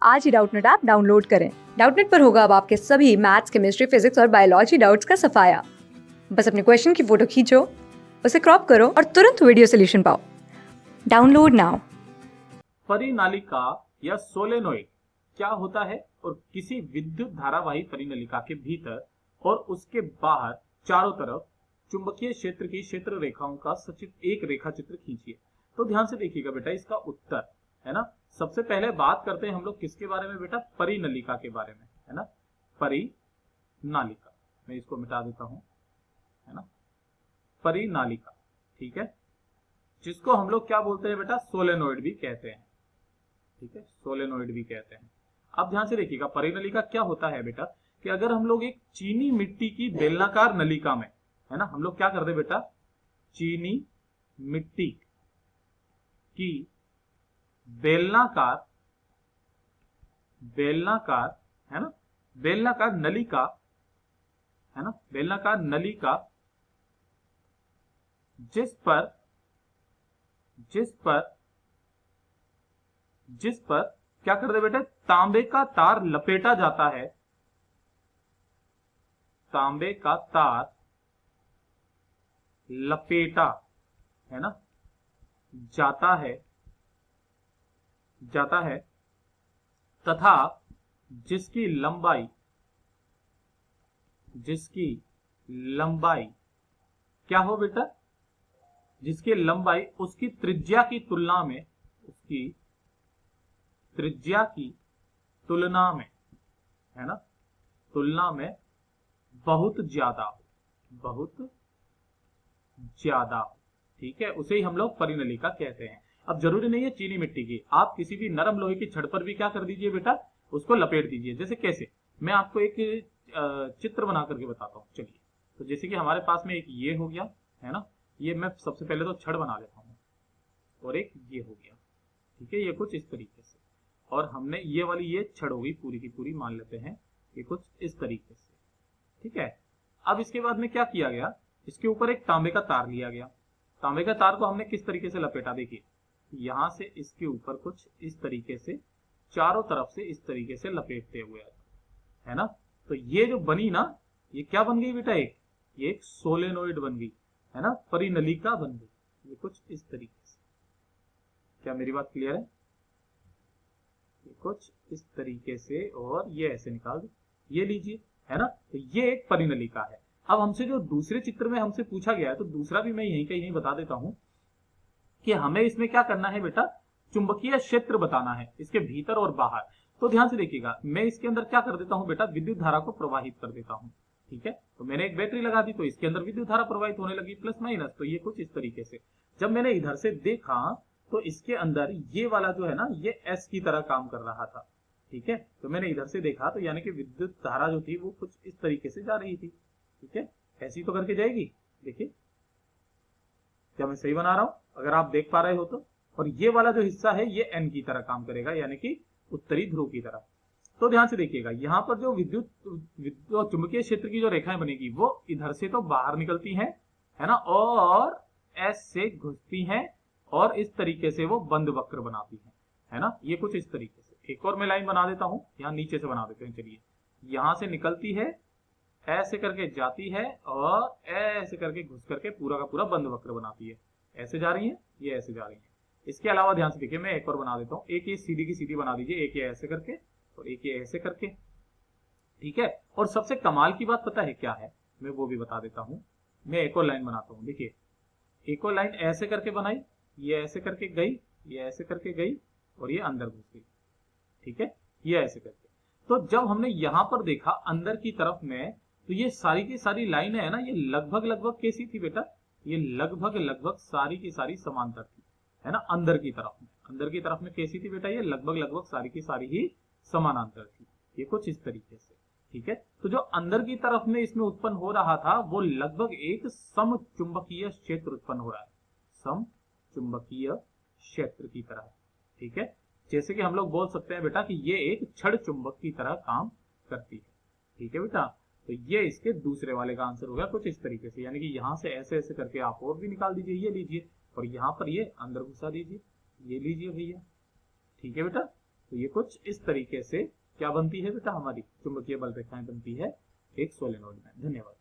आज ही Doubtnut app download करें। Doubtnut पर होगा अब आपके सभी मैथ्स, केमिस्ट्री, फिजिक्स और बायोलॉजी डाउट्स का सफाया। बस अपने क्वेश्चन की फोटो खींचो, उसे क्रॉप करो और तुरंत वीडियो सॉल्यूशन पाओ। Download now. परिनालिका या सोलेनोइड क्या होता है और किसी विद्युत धारावाही परिनालिका के भीतर और उसके बाहर चारों तरफ चुंबकीय क्षेत्र की क्षेत्र रेखाओं का सचित्र एक रेखा चित्र खींचिए। तो ध्यान से देखिएगा बेटा, इसका उत्तर है ना। सबसे पहले बात करते हैं हम लोग किसके बारे में बेटा, परिनलिका के बारे में, है ना। परिनालिका, मैं इसको मिटा देता हूं, है ना। परिनालिका, ठीक है, जिसको हम लोग क्या बोलते हैं बेटा, सोलेनोइड भी कहते हैं, ठीक है, सोलेनोइड भी कहते हैं। अब ध्यान से देखिएगा, परिनलिका क्या होता है बेटा, कि अगर हम लोग एक चीनी मिट्टी की बेलनाकार नलिका में, है ना, हम लोग क्या करते बेटा, चीनी मिट्टी की बेलनाकार बेलनाकार है ना, बेलनाकार नलिका, है ना, बेलनाकार नलिका जिस पर क्या कर दे बेटे, तांबे का तार लपेटा जाता है, तांबे का तार लपेटा, है ना, जाता है तथा जिसकी लंबाई क्या हो बेटा, जिसकी लंबाई उसकी त्रिज्या की तुलना में, है ना, तुलना में बहुत ज्यादा हो, ठीक है, उसे ही हम लोग परिनलिका कहते हैं। अब जरूरी नहीं है चीनी मिट्टी की, आप किसी भी नरम लोहे की छड़ पर भी क्या कर दीजिए बेटा, उसको लपेट दीजिए। जैसे कैसे, मैं आपको एक चित्र बना करके बताता हूँ। चलिए, तो जैसे कि हमारे पास में एक ये हो गया, है ना, ये मैं सबसे पहले तो छड़ बना लेता हूँ, और एक ये हो गया, ठीक है, ये कुछ इस तरीके से, और हमने ये वाली ये छड़ होगी पूरी की पूरी, मान लेते हैं ये कुछ इस तरीके से, ठीक है। अब इसके बाद में क्या किया गया, इसके ऊपर एक तांबे का तार लिया गया। तांबे का तार को हमने किस तरीके से लपेटा, देखिए यहां से इसके ऊपर कुछ इस तरीके से, चारों तरफ से इस तरीके से लपेटते हुए, है ना। तो ये जो बनी ना, ये क्या बन गई बेटा, ये एक सोलेनोइड बन गई, है ना, परिनलिका बन गई, ये कुछ इस तरीके से। क्या मेरी बात क्लियर है? ये कुछ इस तरीके से, और ये ऐसे निकाल दो, ये लीजिए, है ना। तो ये एक परिनलिका है। अब हमसे जो दूसरे चित्र में हमसे पूछा गया है, तो दूसरा भी मैं यहीं का यहीं बता देता हूं कि हमें इसमें क्या करना है बेटा, चुंबकीय क्षेत्र बताना है इसके भीतर और बाहर। तो ध्यान से देखिएगा, मैं इसके अंदर क्या कर देता हूं बेटा, विद्युत धारा को प्रवाहित कर देता हूं, ठीक है। तो मैंने एक बैटरी लगा दी, तो इसके अंदर विद्युत धारा प्रवाहित होने लगी, प्लस माइनस। तो ये कुछ इस तरीके से, जब मैंने इधर से देखा तो इसके अंदर ये वाला जो है ना, ये एस की तरह काम कर रहा था, ठीक है। तो मैंने इधर से देखा तो यानी कि विद्युत धारा जो थी वो कुछ इस तरीके से जा रही थी, ठीक है, ऐसी तो करके जाएगी। देखिए, क्या मैं सही बना रहा हूं, अगर आप देख पा रहे हो तो। और ये वाला जो हिस्सा है ये एन की तरह काम करेगा, यानी कि उत्तरी ध्रुव की तरह। तो ध्यान से देखिएगा, यहाँ पर जो विद्युत चुंबकीय क्षेत्र की जो रेखाएं बनेगी वो इधर से तो बाहर निकलती हैं, है ना, और एस से घुसती हैं, और इस तरीके से वो बंद वक्र बनाती है ना, ये कुछ इस तरीके से। एक और मैं लाइन बना देता हूं, यहाँ नीचे से बना देते हैं। चलिए, यहां से निकलती है, ऐसे करके जाती है, और ऐसे करके घुस करके पूरा का पूरा बंद वक्र बनाती है। ऐसे जा रही है, ये ऐसे जा रही है। इसके अलावा ध्यान से देखिए, मैं एक और बना देता हूं, एक ये सीधी की सीधी बना दीजिए, एक ये ऐसे करके और एक ये ऐसे करके, ठीक है। और सबसे कमाल की बात पता है क्या है, मैं वो भी बता देता हूं। मैं एक और लाइन बनाता हूं, देखिए एक और लाइन ऐसे करके बनाई, ये ऐसे करके गई, ये ऐसे करके गई, और ये अंदर घुस गई, ठीक है, ये ऐसे करके। तो जब हमने यहां पर देखा अंदर की तरफ में, तो ये सारी की सारी लाइनें है ना, ये लगभग लगभग कैसी थी बेटा, ये लगभग लगभग सारी की सारी समांतर थी, है ना। अंदर की तरफ में कैसी थी बेटा, ये लगभग लगभग सारी की सारी ही समानांतर थी, ये कुछ इस तरीके से, ठीक है। तो जो अंदर की तरफ में इसमें उत्पन्न हो रहा था वो लगभग एक समचुंबकीय क्षेत्र उत्पन्न हो रहा है, समचुंबकीय क्षेत्र की तरह, ठीक है। जैसे कि हम लोग बोल सकते हैं बेटा कि ये एक छड़ चुंबक की तरह काम करती है, ठीक है बेटा। तो ये इसके दूसरे वाले का आंसर हो गया कुछ इस तरीके से, यानी कि यहां से ऐसे ऐसे करके आप और भी निकाल दीजिए, ये लीजिए, और यहां पर ये अंदर घुसा दीजिए, ये लीजिए भैया, ठीक है बेटा। तो ये कुछ इस तरीके से क्या बनती है बेटा, हमारी चुंबकीय बल रेखाएं बनती है एक सोलेनोइड में। धन्यवाद।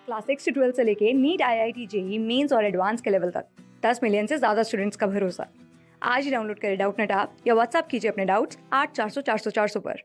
क्लास 6 से 12 से लेके नीट, IIT, JEE मेंस और एडवांस के लेवल तक 10 मिलियन से ज्यादा स्टूडेंट्स का भरोसा। आज ही डाउनलोड करें डाउटनेट ऐप या व्हाट्सएप कीजिए अपने डाउट्स 8400 400 400 पर।